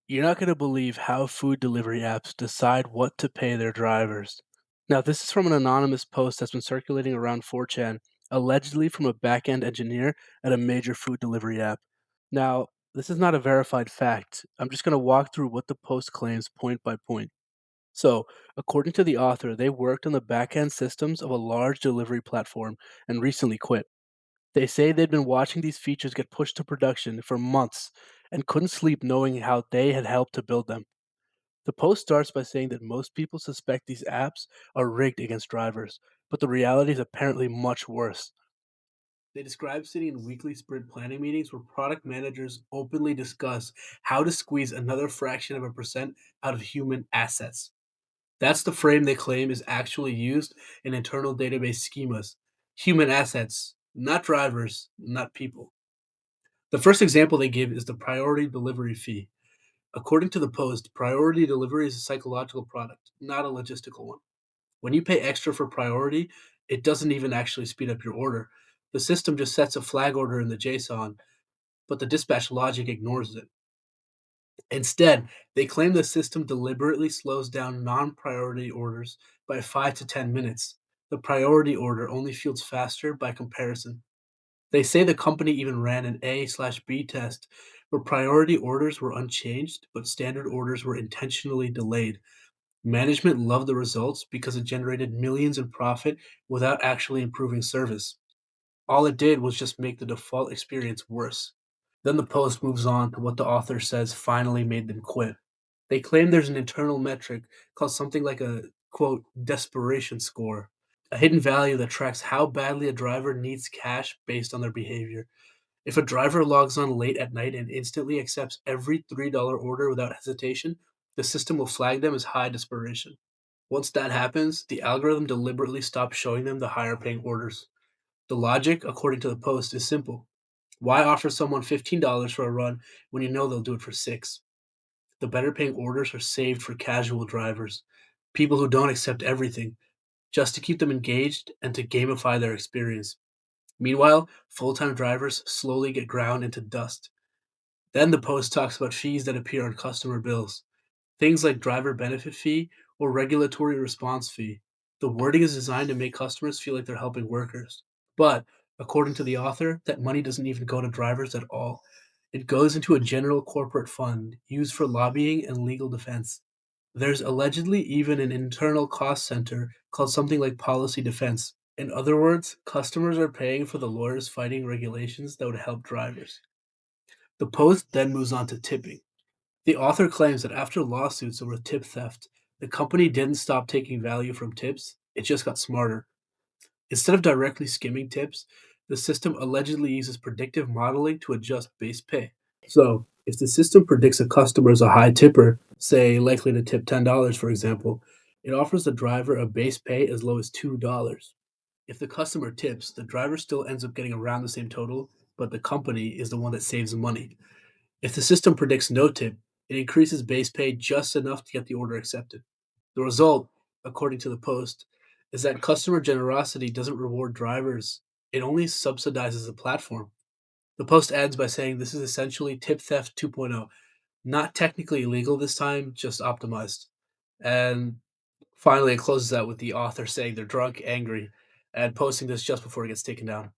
You're not going to believe how food delivery apps decide what to pay their drivers. Now, this is from an anonymous post that's been circulating around 4chan, allegedly from a back-end engineer at a major food delivery app. Now, this is not a verified fact. I'm just going to walk through what the post claims point by point. So, according to the author, they worked on the back-end systems of a large delivery platform and recently quit. They say they'd been watching these features get pushed to production for months and couldn't sleep knowing how they had helped to build them. The post starts by saying that most people suspect these apps are rigged against drivers, but the reality is apparently much worse. They describe sitting in weekly sprint planning meetings where product managers openly discuss how to squeeze another fraction of a percent out of human assets. That's the frame they claim is actually used in internal database schemas. Human assets, not drivers, not people. The first example they give is the priority delivery fee. According to the post, priority delivery is a psychological product, not a logistical one. When you pay extra for priority, it doesn't even actually speed up your order. The system just sets a flag order in the JSON, but the dispatch logic ignores it. Instead, they claim the system deliberately slows down non priority orders by 5 to 10 minutes. The priority order only feels faster by comparison. They say the company even ran an A/B test where priority orders were unchanged, but standard orders were intentionally delayed. Management loved the results because it generated millions in profit without actually improving service. All it did was just make the default experience worse. Then the post moves on to what the author says finally made them quit. They claim there's an internal metric called something like a quote desperation score, a hidden value that tracks how badly a driver needs cash based on their behavior. If a driver logs on late at night and instantly accepts every $3 order without hesitation, the system will flag them as high desperation. Once that happens, the algorithm deliberately stops showing them the higher paying orders. The logic, according to the post, is simple. Why offer someone $15 for a run when you know they'll do it for 6? The better paying orders are saved for casual drivers, people who don't accept everything, just to keep them engaged and to gamify their experience. Meanwhile, full time drivers slowly get ground into dust. Then the post talks about fees that appear on customer bills, things like driver benefit fee or regulatory response fee. The wording is designed to make customers feel like they're helping workers. But according to the author, that money doesn't even go to drivers at all. It goes into a general corporate fund used for lobbying and legal defense. There's allegedly even an internal cost center called something like policy defense. In other words, customers are paying for the lawyers fighting regulations that would help drivers. The post then moves on to tipping. The author claims that after lawsuits over tip theft, the company didn't stop taking value from tips, it just got smarter. Instead of directly skimming tips, the system allegedly uses predictive modeling to adjust base pay. So, if the system predicts a customer is a high tipper, say likely to tip $10, for example, it offers the driver a base pay as low as $2. If the customer tips, the driver still ends up getting around the same total, but the company is the one that saves money. If the system predicts no tip, it increases base pay just enough to get the order accepted. The result, according to the post, is that customer generosity doesn't reward drivers, it only subsidizes the platform. The post ends by saying this is essentially tip theft 2.0, not technically illegal this time, just optimized. And finally, it closes out with the author saying they're drunk, angry, and posting this just before it gets taken down.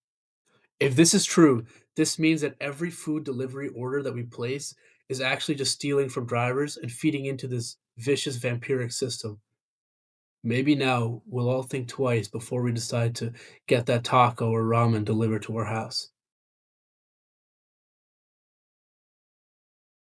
If this is true, this means that every food delivery order that we place is actually just stealing from drivers and feeding into this vicious vampiric system. Maybe now we'll all think twice before we decide to get that taco or ramen delivered to our house.